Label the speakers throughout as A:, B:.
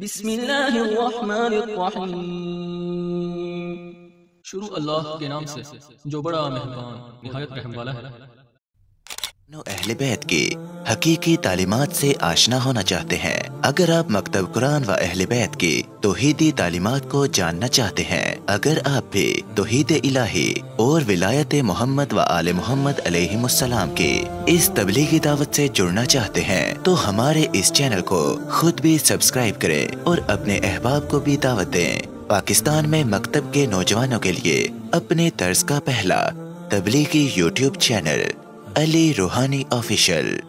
A: बिस्मिल्लाहिर्रहमानिर्रहीम। शुरू अल्लाह के नाम से जो बड़ा मेहरबान निहायत रहम वाला है।
B: अहले बैत की हकीकी तालीमात से आशना होना चाहते हैं? अगर आप मकतब कुरान व अहले बैत की तौहीदी तालीमात को जानना चाहते हैं, अगर आप भी तौहीद इलाही और विलायत मोहम्मद व आले मोहम्मद अलैहिमुस्सलाम की इस तबलीगी दावत से जुड़ना चाहते हैं, तो हमारे इस चैनल को खुद भी सब्सक्राइब करें और अपने अहबाब को भी दावत दें। पाकिस्तान में मकतब के नौजवानों के लिए अपने तर्ज का पहला तबलीगी यूट्यूब चैनल अली रूहानी ऑफिशियल।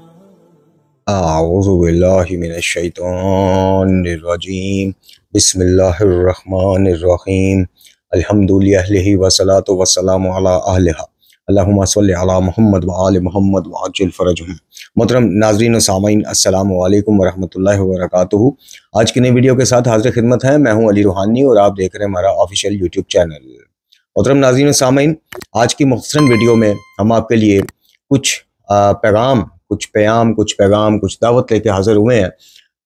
C: आऊज़ु बिल्लाहि मिनश शैतानिर रजीम। बिस्मिल्लाहिर्रहमानिर्रहीम। अल्हम्दुलिल्लाहि वस्सलातु वस्सलामु अला अहलिहा। अल्लाहुम्मा सल्लि अला मुहम्मद व आले मुहम्मद व अज्जिल फरजहुम। मोहतरम नाज़रीन व सामाईन, अस्सलामु अलैकुम व रहमतुल्लाहि व बरकातुहू। आज की नई वीडियो के साथ हाज़िर खिदमत है। मैं हूं अली रूहानी और आप देख रहे हैं हमारा ऑफिशियल यूट्यूब चैनल। मोहतरम नाज़रीन व सामाईन, आज की मुख्तसर वीडियो में हम आपके लिए कुछ पैगाम, कुछ दावत लेके हाजिर हुए हैं।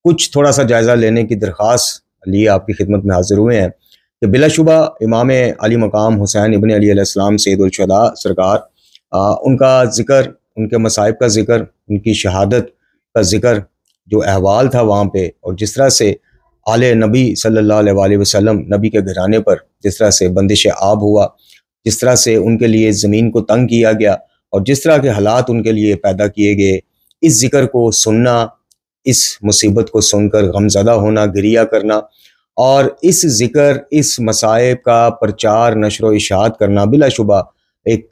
C: कुछ थोड़ा सा जायज़ा लेने की दरख्वास्त लिए आपकी खिदमत में हाजिर हुए हैं कि बिलाशुबा इमाम अली मकाम हुसैन इब्न अली अलैहिस्सलाम सैयदुल शुहदा सरकार, उनका ज़िक्र, उनके मसाइब का ज़िक्र, उनकी शहादत का ज़िक्र, जो अहवाल था वहाँ पे, और जिस तरह से आले नबी सल्लल्लाहु अलैहि वसल्लम, नबी के घराने पर जिस तरह से बंदिश आब हुआ, जिस तरह से उनके लिए ज़मीन को तंग किया गया और जिस तरह के हालात उनके लिए पैदा किए गए, इस जिक्र को सुनना, इस मुसीबत को सुनकर गमज़दा होना, गिरिया करना और इस जिक्र, इस मसाइब का प्रचार, नशर व इशाअत करना बिलाशुबा एक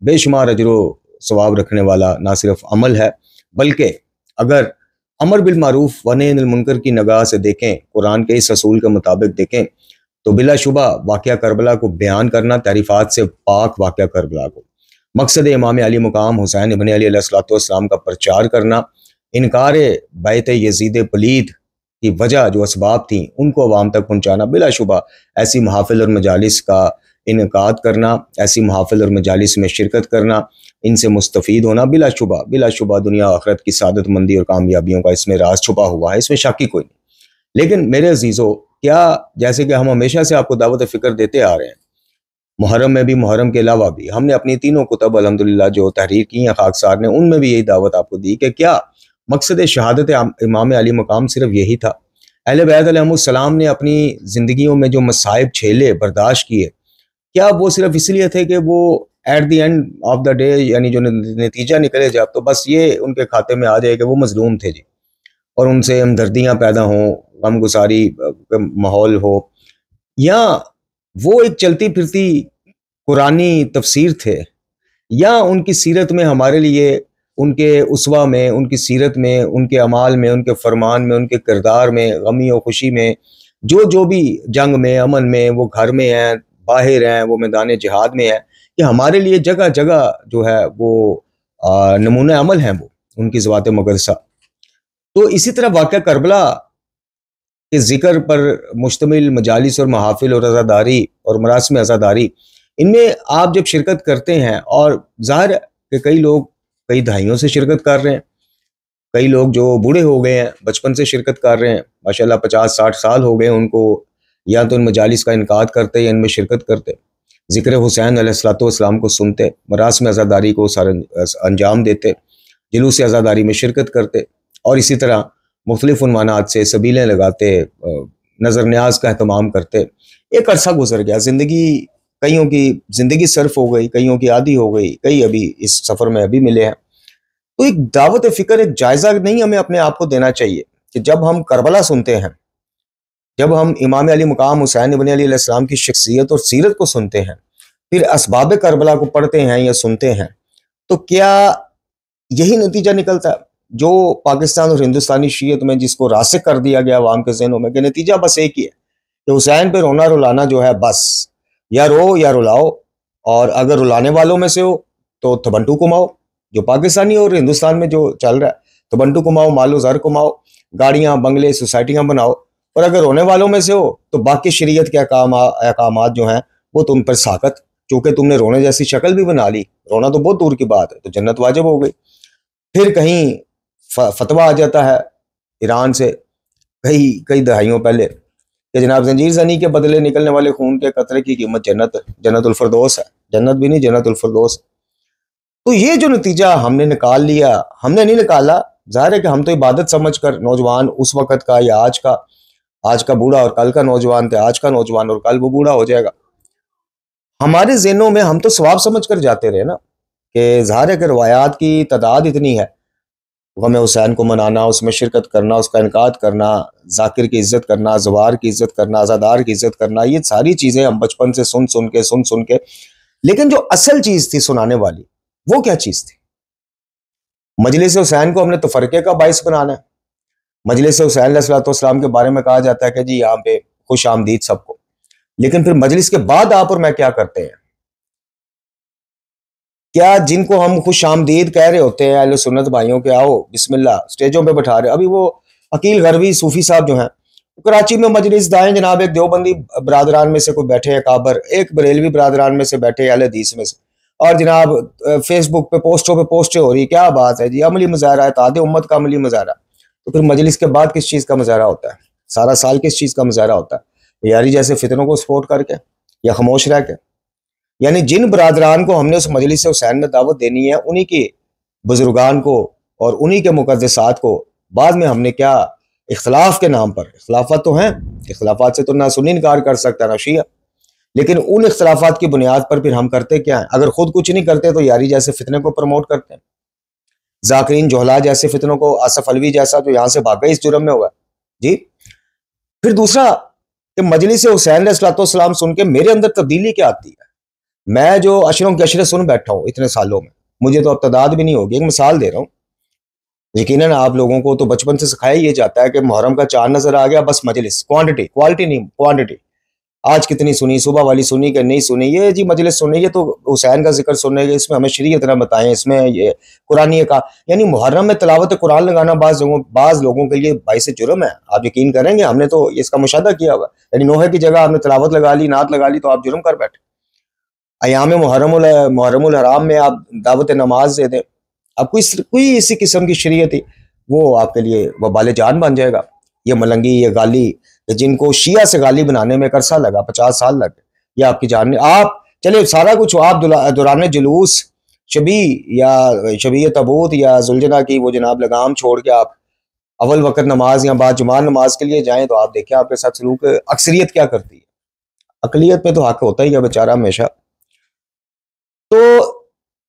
C: बेशुमार अजर व सवाब रखने वाला ना सिर्फ अमल है, बल्कि अगर अमर बिल मारूफ व नही अनिल मुनकर की निगाह से देखें, कुरान के इस असूल के मुताबिक देखें, तो बिलाशुबा वाक़या करबला को बयान करना, तारीफ़ात से पाक वाक़या करबला को, मकसद इमाम अली मुकाम हुसैन इब्न अली अलैहिस्सलाम का प्रचार करना, इनकार बैत यजीद पलीद की वजह जो असबाब थी उनको अवाम तक पहुँचाना, बिलाशुबा ऐसी महाफिल और मजालिस का इनकाद करना, ऐसी महाफिल और मजालिस में शिरकत करना, इनसे मुस्तफ़ीद होना, बिलाशुबा दुनिया आखिरत की सादत मंदी और कामयाबियों का इसमें राज छुपा हुआ है, इसमें शक ही कोई नहीं। लेकिन मेरे अजीज़ों, क्या जैसे कि हम हमेशा से आपको दावत फ़िक्र देते आ रहे हैं, मुहर्रम में भी, मुहर्रम के अलावा भी हमने अपनी तीनों कुतब अल्हम्दुलिल्लाह जो तहरीर की हैं खाकसार ने, उनमें भी यही दावत आपको दी कि क्या मकसद शहादत इमाम अली मकाम सिर्फ यही था? अहले बैत अलैहिमुस्सलाम ने अपनी ज़िंदगियों में जो मसाइब झेले, बर्दाश्त किए, क्या वो सिर्फ इसलिए थे कि वो at the end of the day, यानी जो नतीजा निकले जब, तो बस ये उनके खाते में आ जाए कि वो मजलूम थे जी, और उनसे हमदर्दियाँ पैदा हों, गमगुसारी माहौल हो, या वो एक चलती फिरती कुरानी तफसीर थे, या उनकी सीरत में हमारे लिए, उनके उसवा में, उनकी सीरत में, उनके अमाल में, उनके फरमान में, उनके किरदार में, गमी और खुशी में, जो भी जंग में, अमन में, वो घर में हैं, बाहर हैं, वो मैदान जिहाद में है, कि हमारे लिए जगह जगह जो है वो नमूने अमल हैं, वो उनकी ज़वात मुक़द्दसा। तो इसी तरह वाक़या करबला के ज़िक्र पर मुश्तमिल मजालिस और महाफिल और अज़ादारी और मरासिम अज़ादारी, इनमें आप जब शिरकत करते हैं, और ज़ाहिर है कि कई लोग कई दहाइयों से शिरकत कर रहे हैं, कई लोग जो बूढ़े हो गए हैं बचपन से शिरकत कर रहे हैं, माशाल्लाह 50-60 साल हो गए उनको, या तो इन मजालिस का इनकाद करते या इनमें शिरकत करते, ज़िक्र हुसैन अलैहिस्सलाम को सुनते, मरासिम अज़ादारी को अंजाम देते, जुलूस अज़ादारी में शिरकत करते, और इसी तरह मुख्तलिफ उन्वानात से सबीलें लगाते, नज़र न्याज का एहतमाम करते। एक अरसा गुजर गया, ज़िंदगी, कईयों की ज़िंदगी सर्फ हो गई, कईयों की आधी हो गई, कई अभी इस सफ़र में अभी मिले हैं। तो एक दावत फ़िक्र, एक जायज़ा नहीं हमें अपने आप को देना चाहिए कि जब हम करबला सुनते हैं, जब हम इमाम अली मकाम हुसैन इब्न अली अलैहिस्सलाम की शख्सियत और सीरत को सुनते हैं, फिर असबाब करबला को पढ़ते हैं या सुनते हैं, तो क्या यही नतीजा निकलता है जो पाकिस्तान और हिंदुस्तानी शीयत में जिसको रासिक कर दिया गया अवाम के ज़हनों में, कि नतीजा बस एक ही है कि हुसैन पे रोना रुलाना जो है, बस या रो या रुलाओ, और अगर रुलाने वालों में से हो तो तबंटू कुमाओ, जो पाकिस्तानी और हिंदुस्तान में जो चल रहा है, तबंटू कुमाओ, मालो ज़र कुमाओ, गाड़ियाँ, बंगले, सोसाइटियाँ बनाओ, और अगर रोने वालों में से हो तो बाकी शरीयत के अहकामात जो हैं वो तुम पर साकत, चूँकि तुमने रोने जैसी शक्ल भी बना ली, रोना तो बहुत दूर की बात है, तो जन्नत वाजिब हो गई। फिर कहीं फतवा आ जाता है ईरान से कई कई दहाइयों पहले कि जनाब जंजीर जनी के बदले निकलने वाले खून के कतरे की कीमत जन्नत है, जन्नतुल फिरदौस है, जन्नत भी नहीं जन्नतुल फिरदौस। तो ये जो नतीजा हमने निकाल लिया, हमने नहीं निकाला, जाहिर है कि हम तो इबादत समझकर नौजवान उस वक्त का या आज का बूढ़ा और कल का नौजवान थे, आज का नौजवान और कल वो बूढ़ा हो जाएगा। हमारे ज़हनों में हम तो सवाब समझ कर जाते रहे ना कि ज़ाहिर है कि रवायात की तादाद इतनी है, गम हुसैन को मनाना, उसमें शिरकत करना, उसका इनकाद करना, जाकिर की इज्जत करना, जवार की इज्जत करना, आज़ादार की इज्जत करना, ये सारी चीज़ें हम बचपन से सुन सुन के, लेकिन जो असल चीज़ थी सुनाने वाली, वो क्या चीज़ थी? मजलिस हुसैन को हमने तफरके का बाइस बनाना है। मजलिस हुसैन अलैहिस्सलाम के बारे में कहा जाता है कि जी यहाँ पे खुश आमदीद सबको, लेकिन फिर मजलिस के बाद आप और मैं क्या करते हैं? क्या जिनको हम खुश आमदीद कह रहे होते हैं अहले सुन्नत भाइयों के आओ बिस्मिल्लाह स्टेजों पे बैठा रहे, अभी वो अकील गरबी सूफी साहब जो हैं कराची में मजलिस दाएं जनाब, एक देवबंदी बरादरान में से कोई बैठे हैं काबर, एक बरेलवी बरादरान में से बैठे अहले हदीस में से, और जनाब फेसबुक पे पोस्टें हो रही, क्या बात है जी, अमली मुजाहरा है, तादे उम्मत का अमली मुजाहरा। तो फिर मजलिस के बाद किस चीज़ का मुजाहरा होता है? सारा साल किस चीज़ का मुजाहरा होता है? यारी जैसे फितनों को सपोर्ट करके या खामोश रह के? यानी जिन बरादरान को हमने उस मजलिस हुसैन में दावत देनी है, उन्हीं के बुजुर्गान को और उन्हीं के मुकद्दसात को बाद में हमने क्या इख्तलाफ के नाम पर, इख्तलाफात तो हैं, इख्तलाफात से तो ना सुन्नी इनकार कर सकता ना शिया, लेकिन उन इख्तलाफात की बुनियाद पर फिर हम करते क्या है? अगर खुद कुछ नहीं करते तो यारी जैसे फितने को प्रमोट करते हैं, जाकिरीन जोहला जैसे फितनों को, आसफ अलवी जैसा जो यहाँ से भागा इस जुर्म में हुआ जी। फिर दूसरा कि मजलिस हुसैन अलैहिस्सलाम सुन के मेरे अंदर तब्दीली क्या आती है? मैं जो अशरों के अशरे सुन बैठा हूँ इतने सालों में, मुझे तो अब तादाद भी नहीं होगी। एक मिसाल दे रहा हूँ, यकीनन आप लोगों को तो बचपन से सिखाया ये जाता है कि मुहर्रम का चांद नजर आ गया बस मजलिस, क्वांटिटी क्वालिटी नहीं क्वांटिटी, आज कितनी सुनी, सुबह वाली सुनी कि नहीं सुनी, ये जी मजलिस सुनी, ये तो हुसैन का जिक्र सुनने, इसमें हमें शरीयत ना बताएं, इसमें ये कुरानी का, यानी मुहर्रम में तिलावत कुरान लगाना बाज लोगों के लिए बाइस जुर्म है। आप यकीन करेंगे, हमने तो इसका मुशाहदा किया हुआ, यानी नोहे की जगह आपने तिलावत लगा ली, नात लगा ली, तो आप जुर्म कर बैठे। अयाम मुहर्रमुल हराम में आप दावत नमाज दे दें, अब कोई इसी किस्म की शरीयत ही, वो आपके लिए वबाल जान बन जाएगा। ये मलंगी, ये गाली, जिनको शिया से गाली बनाने में अरसा लगा, 50 साल लग गए, ये आपकी जान, आप चले सारा कुछ आप दौरान जुलूस शबी या शबी तबूत या जुलजना की वो जनाब लगाम छोड़ के आप अव्वल वक्त नमाज या बाद जुमान नमाज के लिए जाएं, तो आप देखें आपके साथ सलूक अक्सरियत क्या करती है। अकलियत पे तो हक होता ही है बेचारा हमेशा। तो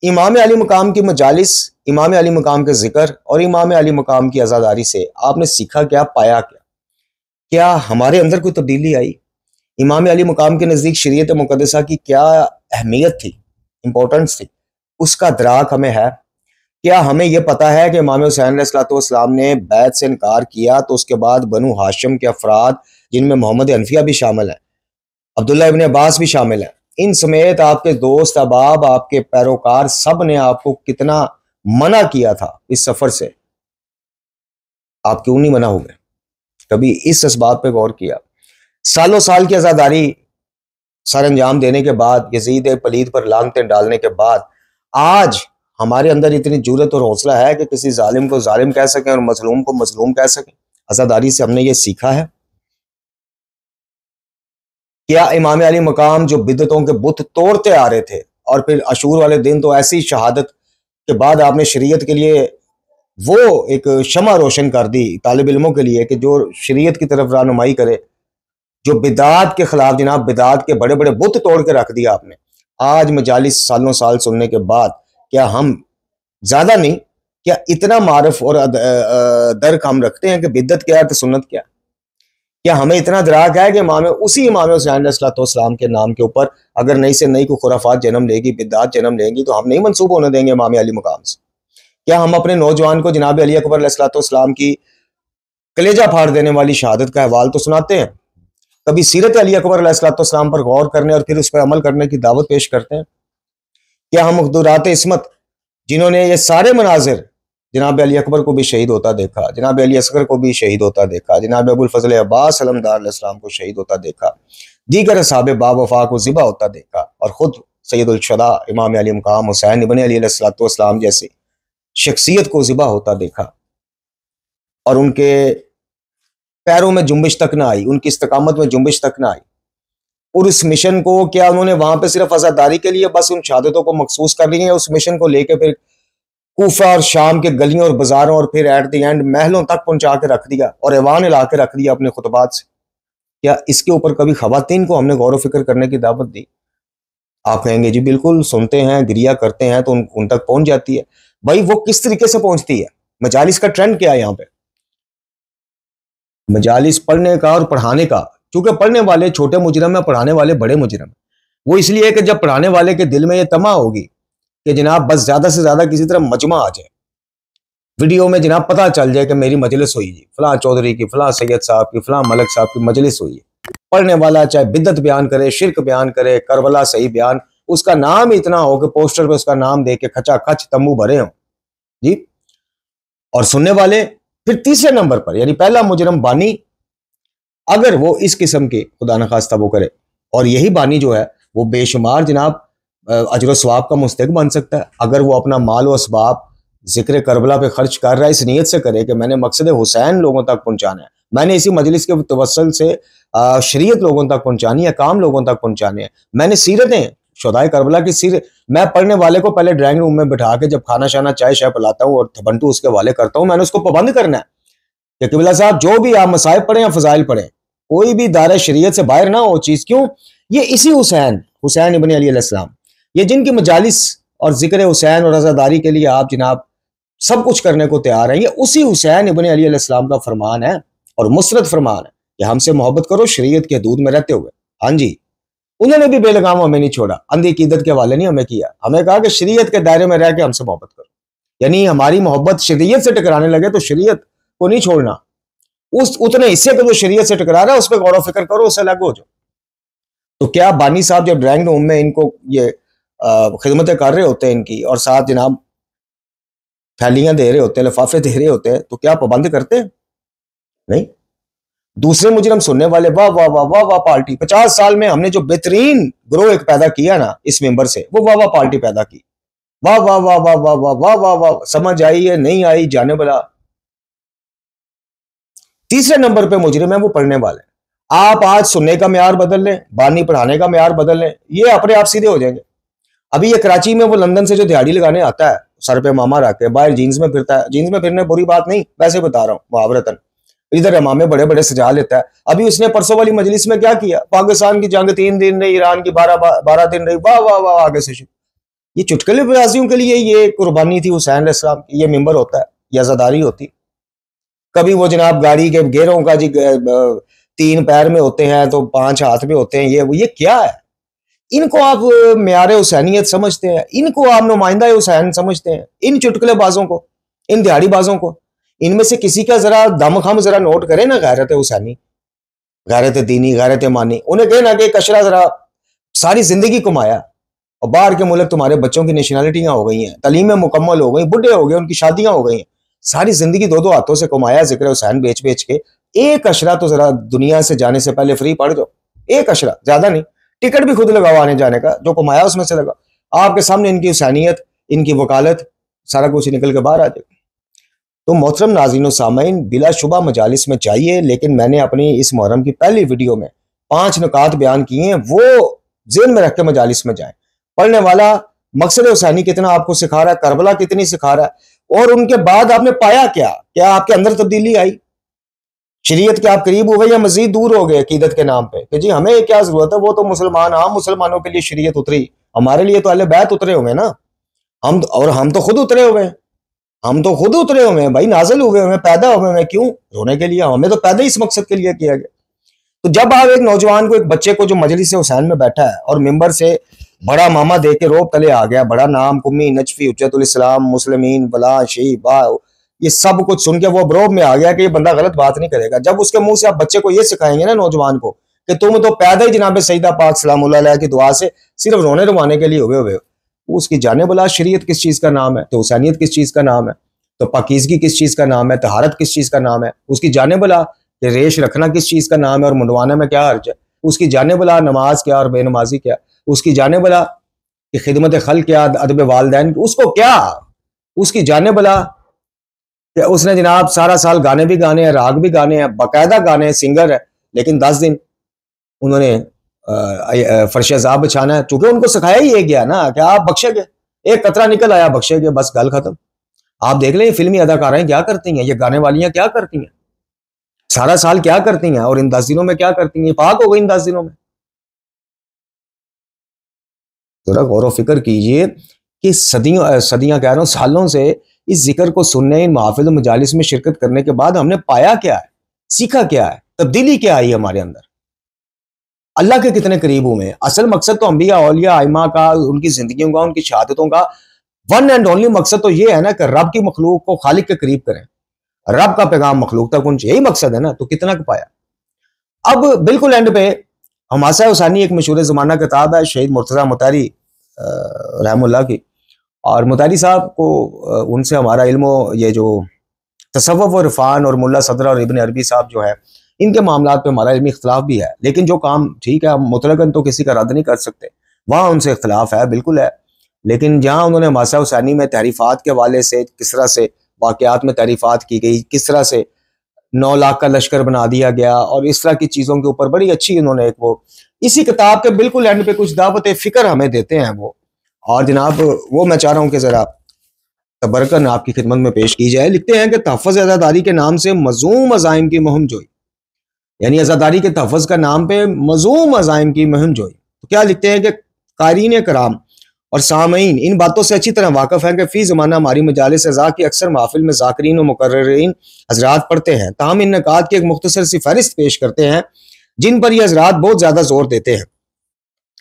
C: इमाम अली मकाम की मजालिस, इमाम अली मकाम के जिक्र और इमाम अली मकाम की आज़ादारी से आपने सीखा क्या, पाया क्या? क्या हमारे अंदर कोई तब्दीली आई? इमाम अली मकाम के नज़दीक शरीयत मुकद्दसा की क्या अहमियत थी, इंपॉर्टेंस थी, उसका दराक हमें है? क्या हमें यह पता है कि इमाम हुसैन अलैहिस्सलाम ने बैत से इनकार किया तो उसके बाद बनु हाशिम के अफराद, जिनमें मोहम्मद हनफिया भी शामिल है, अब्दुल्ला इब्न अब्बास भी शामिल है, इन समेत आपके दोस्त अहबाब, आपके पैरोकार, सब ने आपको कितना मना किया था इस सफर से? आप क्यों नहीं मना हो गए? कभी इस असबाब पे गौर किया? सालों साल की आजादारी सर अंजाम देने के बाद, यजीद पलीद पर लानतें डालने के बाद, आज हमारे अंदर इतनी जुरत और हौसला है कि किसी जालिम को जालिम कह सकें और मजलूम को मजलूम कह सकें। आजादारी से हमने ये सीखा है। क्या इमाम अली मकाम जो बिदतों के बुत तोड़ते आ रहे थे, और फिर अशूर वाले दिन तो ऐसी शहादत के बाद आपने शरीयत के लिए वो एक शमा रोशन कर दी तालिब इल्मों के लिए कि जो शरीयत की तरफ रहनुमाई करे, जो बिदात के खिलाफ, जनाब बिदात के बड़े बड़े बुत तोड़ के रख दिया आपने। आज मजालिस सालों साल सुनने के बाद क्या हम ज्यादा नहीं, क्या इतना मारफ और दर्क हम रखते हैं कि बिद्दत क्या है तो सुन्नत क्या? क्या हमें इतना दराक है कि उसी इमाम हुसैन अलैहिस्सलाम के नाम के ऊपर अगर नई से नई को खुराफात जन्म लेगी, बिद्दात जन्म लेंगी, तो हम नहीं मंसूब होने देंगे इमाम अली मकाम से? क्या हम अपने नौजवान को जनाब अली अकबर अलैहिस्सलाम की कलेजा फाड़ देने वाली शहादत का अहवाल तो सुनाते हैं? कभी सीरत अली अकबर अलैहिस्सलाम पर गौर करने और फिर उस पर अमल करने की दावत पेश करते हैं? क्या हम हुदूरात इस्मत, जिन्होंने ये सारे मनाजिर जनाब अली अकबर को भी शहीद होता देखा, जनाब अली असगर को भी शहीद होता देखा, जनाब अबुल फजल अब्बास सलमदार अलैहिस्सलाम को शहीद होता देखा, दीगर साहब बावफा को ज़िबा होता देखा, और ख़ुद सैयदुल शुहदा इमाम अली मकाम हुसैन इब्न अली अलैहिस्सलाम जैसी शख्सियत को ज़िबा होता देखा, और उनके पैरों में जुम्बिश तक ना आई, उनकी इस्तकामत में जुम्बिश तक ना आई। और उस मिशन को क्या उन्होंने वहां पे सिर्फ आजादारी के लिए बस उन शहादतों को मखसूस कर लिया, उस मिशन को लेके फिर कूफा और शाम के गलियों और बाजारों और फिर एट द एंड महलों तक पहुंचा के रख दिया और ऐवान हिला के रख दिया अपने खुतबात से? क्या इसके ऊपर कभी खवातीन को हमने गौर व फिक्र करने की दावत दी? आप कहेंगे जी बिल्कुल, सुनते हैं, गिरिया करते हैं तो उन तक पहुंच जाती है। भाई वो किस तरीके से पहुंचती है? मजालिस का ट्रेंड क्या है यहाँ पे? मजालिस पढ़ने का और पढ़ाने का, क्योंकि पढ़ने वाले छोटे मुजरम है, पढ़ाने वाले बड़े मुजरम है। वो इसलिए कि जब पढ़ाने वाले के दिल में ये तमा होगी कि जनाब बस ज्यादा से ज्यादा किसी तरह मजमा आ जाए, वीडियो में जनाब पता चल जाए कि मेरी मजलिस हुई जी, फलां चौधरी की, फलां सैयद साहब की, फलां मलक साहब की मजलिस हुई है। पढ़ने वाला चाहे बिद्दत बयान करे, शिरक बयान करे, करबला सही बयान, उसका नाम इतना हो कि पोस्टर पे उसका नाम दे के खचा खच तंबू भरे हो जी। और सुनने वाले फिर तीसरे नंबर पर, यानी पहला मुजरम बानी, अगर वो इस किस्म के खुदा न खास्ता वो करे, और यही बानी जो है वो बेशुमार जनाब अजर सवाब का मुस्तहिक बन सकता है अगर वो अपना माल व असबाब जिक्र करबला पे खर्च कर रहा है, इस नीयत से करे कि मैंने मकसद हुसैन लोगों तक पहुंचाना है, मैंने इसी मजलिस के तवस्सुल से शरीयत लोगों तक पहुंचानी है, काम लोगों तक पहुंचाने हैं, मैंने सीरतें शुहदाए करबला की सीरत, मैं पढ़ने वाले को पहले ड्राइंग रूम में बिठा के जब खाना शाना चाय शाय पिलाता हूँ और थबंटू उसके वाले करता हूँ, मैंने उसको पाबंद करना है कि किबला साहब जो भी आप मसाइब पढ़े या फजाइल पढ़े, कोई भी दायरा शरीयत से बाहर ना हो चीज। क्यों? ये इसी हुसैन इब्न अली अलैहिस्सलाम, ये जिनकी मजालिस और जिक्र हुसैन और रजादारी के लिए आप जनाब सब कुछ करने को तैयार हैं, ये उसी हुसैन इब्न अली अलैहिस्सलाम का फरमान है और मुसरत फरमान है कि हमसे मोहब्बत करो शरीयत के हदूद में रहते हुए। हाँ जी, उन्होंने भी बेलगाम हमें नहीं छोड़ा, अंधी अकीदत के हवाले नहीं हमें किया, हमें कहा कि शरीयत के दायरे में रह के हमसे मोहब्बत करो, यानी हमारी मोहब्बत शरीयत से टकराने लगे तो शरीयत को नहीं छोड़ना, उस उतने हिस्से को जो शरीयत से टकरा रहा है उस पर गौर फिक्र करो, उससे अलग हो जाओ। तो क्या बानी साहब जब ड्राइंग रूम में इनको ये खिदमतें कर रहे होते हैं इनकी, और साथ जनाब थैलियां दे रहे होते हैं, लिफाफे दे रहे होते हैं, तो क्या पाबंद करते हैं? नहीं। दूसरे मुजरम सुनने वाले, वाह वाह वाह वाह वाह पार्टी, 50 साल में हमने जो बेहतरीन ग्रोह एक पैदा किया ना इस मेंबर से, वो वाह वाह पार्टी पैदा की, वाह वाह वाह वाह वाह वाह वाह वाह वाह, समझ आई है नहीं आई जाने वाला। तीसरे नंबर पे मुजरिम है वो पढ़ने वाले। आप आज सुनने का म्यार बदल लें, बानी पढ़ाने का म्यार बदल लें, ये अपने आप सीधे हो जाएंगे। अभी ये कराची में वो लंदन से जो दिहाड़ी लगाने आता है, सर पे मामा रख के बाहर जीन्स में फिरता है, जीन्स में फिरने बुरी बात नहीं, वैसे बता रहा हूँ मुहावरतन, इधर इमामे बड़े बड़े सजा लेता है। अभी उसने परसों वाली मजलिस में क्या किया, पाकिस्तान की जंग 3 दिन रही, ईरान की 12 दिन रही, वाह वाह वाह, आगे से शुरू। ये चुटकुले बाजियों के लिए ये कुर्बानी थी हुसैन अलैहिस्सलाम की, ये मिंबर होता है, ये आजादारी होती। कभी वो जनाब गाड़ी के गेरों का जी 3 पैर में होते हैं तो 5 हाथ में होते हैं, ये क्या है? इनको आप म्यारे हुसैनियत समझते हैं, इनको आप नुमाइंदा हुसैन समझते हैं, इन चुटकुले बाजों को, इन दिहाड़ी बाजों को। इनमें से किसी का जरा दम खम जरा नोट करें ना, गैरत हुसैनी, गैरत दीनी, गैरत मानी, उन्हें कहे ना कि कचरा जरा सारी जिंदगी कमाया और बाहर के मुल्क तुम्हारे बच्चों की नेशनैलिटियां हो गई हैं, तालीमें मुकम्मल हो गई, बुढ़े हो गए, उनकी शादियां हो गई हैं, सारी जिंदगी 2-2 हाथों से कमाया जिक्र हुसैन बेच बेच के, एक अशरा तो जरा दुनिया से जाने से पहले फ्री पढ़ जाओ, एक अशरा, ज्यादा नहीं, टिकट भी खुद लगाओ आने जाने का, जो कमाया उसमें से लगाओ, आपके सामने इनकी हुसैनियत, इनकी वकालत, सारा कुछ निकल के बाहर आ जाएगा। तो मोहतरम नाज़रीन व सामाईन, बिलाशुबा मजालिस में चाहिए, लेकिन मैंने अपनी इस मुहर्रम की पहली वीडियो में 5 नुकात बयान किए हैं, वो ज़हन में रख के मजालिस में जाएं। पढ़ने वाला मकसद हुसैनी कितना आपको सिखा रहा है, करबला कितनी सिखा रहा है, और उनके बाद आपने पाया क्या आपके अंदर तब्दीली आई, शरीयत के आप करीब हो गए या मजीद दूर हो गए अकीदत के नाम पे कि जी हमें क्या जरूरत है, वो तो मुसलमान, हम मुसलमानों के लिए शरीयत उतरी, हमारे लिए तो अहले बैत उतरे हुए ना, हम तो खुद उतरे हुए हैं, हम तो खुद उतरे हुए हैं भाई, नाजिल हुए हैं, पैदा हुए हैं, क्यों रोने के लिए? हमें तो पैदा इस मकसद के लिए किया गया। तो जब आप एक नौजवान को, एक बच्चे को जो मजलिस हुसैन में बैठा है और मिंबर से बड़ा मामा दे के रोब तले आ गया, बड़ा नाम, कुम्मी, नजफी, हुज्जतुल इस्लाम, मुस्लिमीन, बला, शी, बा, ये सब कुछ सुन के वो ब्रोब में आ गया कि ये बंदा गलत बात नहीं करेगा। जब उसके मुंह से आप बच्चे को ये सिखाएंगे ना, नौजवान को, कि तुम तो पैदा ही जनाब सईदा पाक सलामुल्लाह अलैह की दुआ से सिर्फ रोने रुवाने के लिए हुए, उसकी जाने बला शरीयत किस चीज का नाम है, तो हुसैनियत किस चीज का नाम है, तो पाकीज़गी किस चीज का नाम है, तहारत किस चीज का नाम है, उसकी जाने बला रेश रखना किस चीज का नाम है और मुंडवाने में क्या हर्ज है, उसकी जाने बला नमाज क्या और बेनमाजी क्या, उसकी जाने बला कि खिदमत खल क्या, अदब वालदैन, उसको क्या, उसकी जाने बला कि उसने जनाब सारा साल गाने भी गाने हैं, राग भी गाने हैं, बाकायदा गाने हैं, सिंगर है, लेकिन 10 दिन उन्होंने फर्श अज़ाब बिछाना है, चूंकि उनको सिखाया ही ये गया ना कि आप बख्शे गए, एक कतरा निकल आया बख्शे गए, बस गल खत्म। आप देख लें फिल्मी अदाकाराएं क्या करती हैं, ये गाने वालियां क्या करती हैं, सारा साल क्या करती हैं और इन 10 दिनों में क्या करती हैं, पाक हो गई इन 10 दिनों में। जरा गौर व फिक्र कीजिए कि सदियों सदियां कह रहा हूं, सालों से इस जिक्र को सुनने, इन महफिल मजालिस में शिरकत करने के बाद हमने पाया क्या है, सीखा क्या है, तब्दीली क्या आई हमारे अंदर, अल्लाह के कितने करीब हुए। असल मकसद तो अंबिया औलिया आइमा का, उनकी जिंदगियों का, उनकी शहादतों का वन एंड ओनली मकसद तो ये है ना कि रब की मखलूक को खालिक के करीब करें, रब का पैगाम मखलूक तक पहुंचे, यही मकसद है ना। तो कितना का पाया। अब बिल्कुल एंड पे हमासा हुसैनी एक मशहूर जमाना किताब है शहीद मुर्तज़ा मुतारी रहमुल्लाह की, और मुतारी साहब को उनसे हमारा इल्म, ये जो तसव्वुफ और इरफान और मुल्ला सदरा और इब्न अरबी साहब जो है, इनके मामलात पे हमारा इल्मी इख्तलाफ भी है, लेकिन जो काम ठीक है, हम मुतलकन तो किसी का रद्द नहीं कर सकते, वहाँ उनसे इख्तलाफ है, बिल्कुल है। लेकिन जहाँ उन्होंने हमासा हुसैनी में तहरीफात के हवाले से किस तरह से वाक़यात में तहरीफात की गई, किस तरह से 9 लाख का लश्कर बना दिया गया, और इस तरह की चीज़ों के ऊपर बड़ी अच्छी उन्होंने एक वो इसी किताब के बिल्कुल एंड पे कुछ दावत फ़िक्र हमें देते हैं वो। और जनाब वो मैं चाह रहा हूँ कि ज़रा तबरकन आपकी खिदमत में पेश की जाए। लिखते हैं कि तहफ़्फ़ुज़ अज़ादारी के नाम से मज़ूम अज़ाइम की मुहिम जोई, यानी अज़ादारी के तहफ़्फ़ुज़ का नाम पे मज़ूम अज़ाइम की मुहिम जोई। तो क्या लिखते हैं कि क़ारीन कराम और सामईन इन बातों से अच्छी तरह वाक़फ़ हैं कि फ़ी ज़माना हमारी मजालिस अज़ा की अक्सर महफ़िल में ज़ाकिरीन और मुक़र्रिरीन हज़रात पढ़ते हैं, ताहम इन नकात की एक मुख्तसर सी फ़हरिस्त पेश करते हैं जिन पर ये हज़रात बहुत ज़्यादा जोर देते हैं।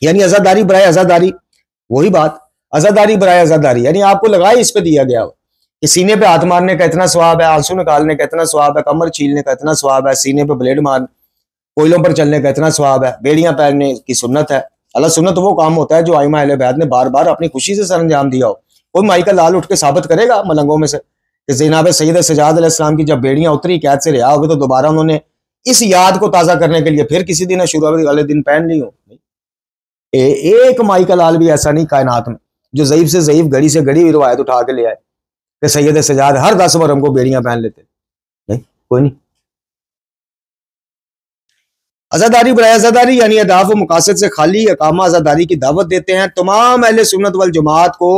C: यानी अज़ादारी बराए अज़ादारी, वही बात, अज़ादारी बराए अज़ादारी, यानी आपको लगाए इस पे दिया गया हो कि सीने पे हाथ मारने का इतना स्वाब है, आंसू निकालने का इतना स्वाब है, कमर छीलने का इतना स्वाब है, सीने पे ब्लेड मार, कोयलों पर चलने का इतना स्वाब है, बेड़ियां पहनने की सुन्नत है। अल्लाह सुन्नत वो काम होता है जो आइमा अहले बैत ने बार बार अपनी खुशी से सरंजाम दिया हो। कोई माई का लाल उठ के साबित करेगा मलंगों में से कि ज़ैनब सैयद सजाद अलैहिस्सलाम की जब बेड़ियां उतरी, कैद से रिहा हो गए, तो दोबारा उन्होंने इस याद को ताज़ा करने के लिए फिर किसी दिन शुरू वाले दिन पहन ली हो। एक माई का लाल भी ऐसा नहीं कायनात में जो ज़ईफ से ज़ईफ घड़ी से घड़ी हुई रिवायत उठा के ले आए कि सैयद सजाद हर 10 वरम को बेड़ियां पहन लेते, नहीं कोई नहीं। अज़ादारी बराए अज़ादारी यानी अहदाफ व मकासद से खाली अकामा अज़ादारी की दावत देते हैं। तमाम अहले सुन्नत वल जमात को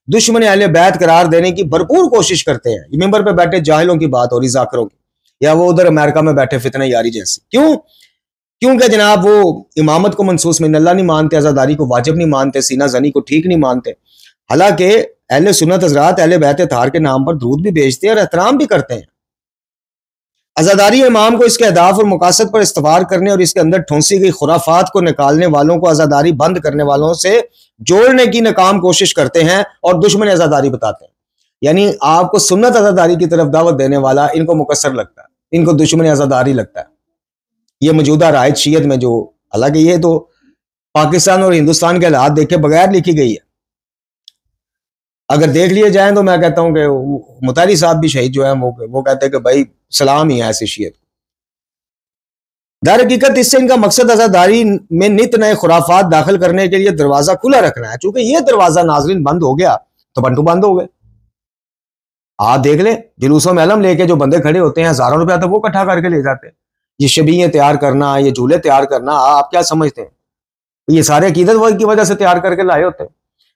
C: दुश्मन अहले बैत करार देने की भरपूर कोशिश करते हैं। ये मेंबर पे बैठे जाहिलों की बात हो रही, जाकरों की, या वो उधर अमेरिका में बैठे फितने यारी जैसे। क्यों? क्योंकि जनाब वो इमामत को मनसूस मिनल्लाह नहीं मानते, अज़ादारी को वाजिब नहीं मानते, सीना जनी को ठीक नहीं मानते। हालांकि अहले सुन्नत हज़रात अहले बैत तार के नाम पर दरूद भी भेजते हैं और एहतराम भी करते हैं। अज़ादारी इमाम को इसके अहदाफ और मकासद पर इस्तफार करने और इसके अंदर ठोंसी गई खुराफात को निकालने वालों को अज़ादारी बंद करने वालों से जोड़ने की नाकाम कोशिश करते हैं और दुश्मन अज़ादारी बताते हैं। यानी आपको सुन्नत अज़ादारी की तरफ दावत देने वाला इनको मुकस्सर लगता है, इनको दुश्मन अज़ादारी लगता है। ये मौजूदा रायत शीयत में जो, हालांकि ये तो पाकिस्तान और हिंदुस्तान के हालात देखे बगैर लिखी गई है, अगर देख लिए जाए तो मैं कहता हूं कि मुतारी साहब भी शहीद जो है वो कहते हैं कि भाई सलाम ही है ऐसी शीयत। दर हकीकत इससे इनका मकसद अज़ादारी में नित नए खुराफात दाखिल करने के लिए दरवाजा खुला रखना है। चूंकि ये दरवाजा नाजरीन बंद हो गया तो बंटू बंद हो गए। आप देख ले जुलूसों में अलम लेके जो बंदे खड़े होते हैं, हजारों रुपया तो वो इकट्ठा करके ले जाते हैं। ये शबीहें तैयार करना, ये झूले तैयार करना, आप क्या समझते हैं ये सारे अकीदत की वजह से तैयार करके लाए होते हैं।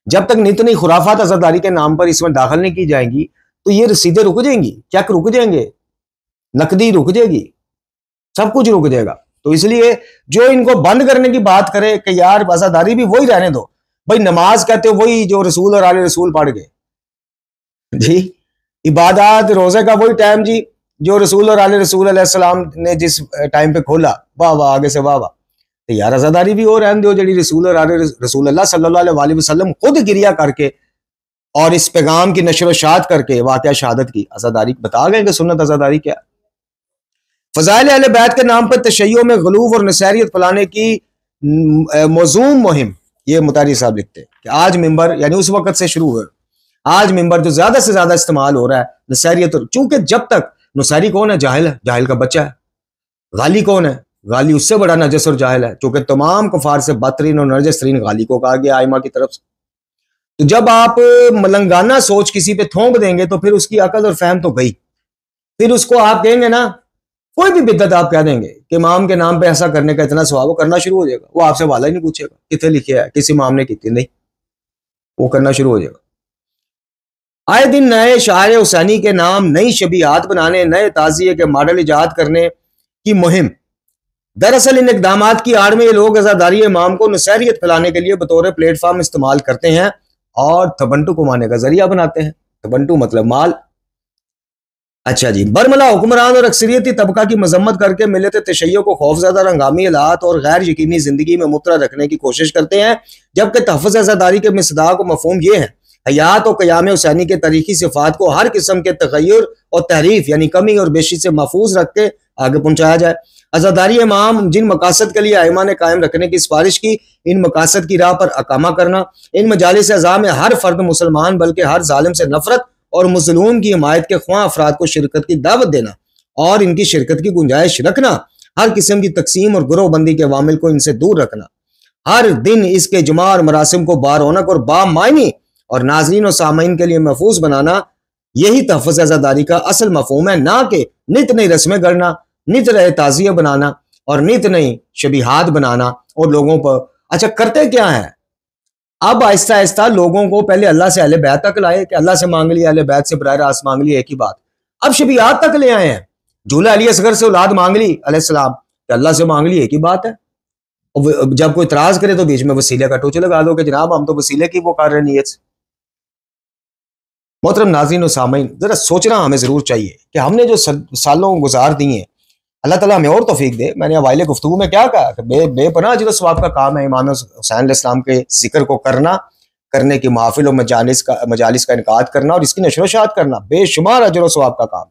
C: जब तक नित नई खुराफात अज़ादारी के नाम पर इसमें दाखिल नहीं की जाएंगी तो ये रसीदें रुक जाएंगी, चेक रुक जाएंगे, नकदी रुक जाएगी, सब कुछ रुक जाएगा। तो इसलिए जो इनको बंद करने की बात करे कि यार अज़ादारी भी वही रहने दो, भाई नमाज कहते हो वही जो रसूल और आले रसूल पढ़ गए जी, इबादत रोजे का वही टाइम जी जो रसूल और आले रसूल अलैहिस्सलाम ने जिस टाइम पे खोला, वाह वाह आगे से वाह वाह। तो यार अज़ादारी भी हो रहने दो जड़ी रसूल और आले रसूल अल्लाह सल्लल्लाहु अलैहि वसल्लम खुद गिरिया करके और इस पैगाम की नशर शात करके वाक़या शहादत की, अज़ादारी बता गए कि सुन्नत अज़ादारी क्या। फ़ज़ाइल अहले बैत के नाम पर तशय्युअ में ग़ुलूव और नसैरियत फैलाने की मौज़ूम मुहिम, ये मुतारी साहब लिखते हैं कि आज मिंबर यानी उस वक़्त से शुरू हुए, आज मिंबर जो ज्यादा से ज्यादा इस्तेमाल हो रहा है नसैरियत। चूंकि जब तक नसैरी कौन है? जाहिल है, जाहिल का बच्चा है। गाली कौन है? गाली उससे बड़ा नजस और जाहिल है, चूंकि तमाम कुफार से बदतरीन और नरजस तरीन गाली को कहा गया आइमा की तरफ से। तो जब आप मलंगाना सोच किसी पे थोंक देंगे तो फिर उसकी अकल और फहम तो गई, फिर उसको आप कहेंगे ना, कोई भी बिद्दत आप कह देंगे कि इमाम के नाम पे ऐसा करने का इतना सवाब, वो करना शुरू हो जाएगा। वो आपसे वाला ही नहीं पूछेगा कितने लिखे है, किसी इमाम ने की, नहीं, वो करना शुरू हो जाएगा। आए दिन नए शायर हुसैनी के नाम नई शबीहात बनाने, नए ताजिए के मॉडल इजाद करने की मुहिम। दरअसल इन इकदाम की आड़ में ये लोग अज़ादारी इमाम को नसैरियत फैलाने के लिए बतौर प्लेटफॉर्म इस्तेमाल करते हैं और थबंटू कमाने का जरिया बनाते हैं। थबंटू मतलब माल। अच्छा जी, बरमला हुक्मरान और अक्सरियती तबका की मजम्मत करके मिलत तशय्यो को खौफजदा हंगामी हालात और गैर यकीनी जिंदगी में मुबतला रखने की कोशिश करते हैं, जबकि तहफ़्फ़ुज़ अज़ादारी के मिसदाक और मफ़हूम ये है, हयात और क़याम हुसैनी के तारीखी सिफ़ात को हर किस्म के तग़य्युर और तहरीफ यानी कमी और बेशी से महफूज रख के आगे पहुंचाया जाए। अज़ादारी इमाम जिन मकासद के लिए आइमा ने कायम रखने की सिफारिश की, इन मकासद की राह पर अकामा करना, इन मजालिस अज़ा में हर फर्द मुसलमान बल्कि हर जालिम से नफरत और मज़लूम की हिमायत के ख्वाह अफराद को शिरकत की दावत देना और इनकी शिरकत की गुंजाइश रखना, हर किस्म की तकसीम और गुरोहबंदी के वामिल को इनसे दूर रखना, हर दिन इसके जुमा और मरासिम को बारौनक और बामायनी और नाजरीन और सामीन के लिए महफूज बनाना, यही तहफ़्फ़ुज़ अज़ादारी का असल मफ़हूम है, ना कि नित नई रस्में करना, नित नए ताज़िये बनाना और नित नई शबीहात बनाना और लोगों पर। अच्छा, करते क्या है, अब आहिस्ता आहिस्ता लोगों को पहले अल्लाह से अहले बैत तक लाए कि अल्लाह से मांग लिया, अहले बैत से बराह रास्त मांग लिया, एक ही बात। अब शबीहात तक ले आए हैं, झूला अली असगर से औलाद मांग ली अलैहिस्सलाम, तो अल्लाह से मांग ली, एक ही बात है। और जब कोई इतराज करे तो बीच में वसीले का टोचे लगा दो कि जनाब हम तो वसीले की वो कर रहे नीयत से। मोहतरम नाज़रीन और सामीन, जरा सोचना हमें जरूर चाहिए कि हमने जो सालों गुजार दिए हैं, अल्लाह ताला हमें और तौफीक दे। मैंने हवाले गुफ्तगू में क्या कहा कि बेपनाह जो सवाब का काम है इमाम हुसैन अलैहिस्सलाम के जिक्र को करने की महफिल और मजालिस का इनकाद करना और इसकी नशर शात करना, बेशुमार अजर और सवाब का काम।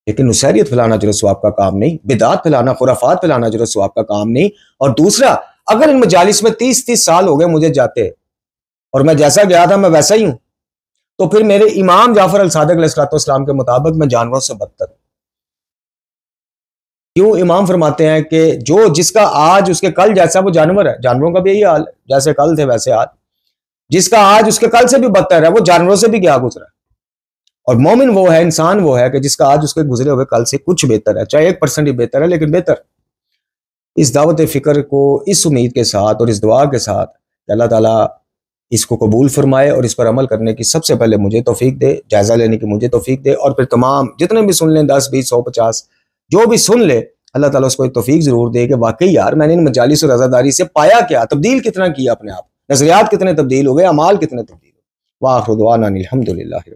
C: लेकिन नुसैरियत फैलाना अजर और सवाब का काम नहीं, बिदात फैलाना, खुराफात फैलाना अजर और सवाब का काम नहीं। और दूसरा, अगर इन मजालिस में 30-30 साल हो गए मुझे जाते और मैं जैसा गया था मैं वैसा ही हूं, तो फिर मेरे इमाम जाफर अल सादिक अलैहिस्सलाम के मुताबिक मैं जानवरों से बदतर। क्यों? इमाम फरमाते हैं कि जो जिसका आज उसके कल जैसा वो जानवर है, जानवरों का भी यही हाल है, जैसे कल थे वैसे आज। जिसका आज उसके कल से भी बदतर है, वो जानवरों से भी क्या गुजरा है। और मोमिन वो है, इंसान वो है कि जिसका आज उसके गुजरे हुए कल से कुछ बेहतर है, चाहे 1% ही बेहतर है, लेकिन बेहतर। इस दावत फिक्र को इस उम्मीद के साथ और इस दुआ के साथ कि अल्लाह ताला इसको कबूल फरमाए और इस पर अमल करने की सबसे पहले मुझे तौफीक दे, जायजा लेने की मुझे तौफीक दे, और फिर तमाम जितने भी सुन लें 10, 20, 100, 50 जो भी सुन ले, अल्लाह ताला उसको तौफीक जरूर दे कि वाकई यार मैंने इन मजालिस और अज़ादारी से पाया क्या, तब्दील कितना किया अपने आप, नजरियात कितने तब्दील हो गए, अमाल कितने तब्दील हो गए। वाखिर दुआना अनिल हम्दुलिल्लाहि।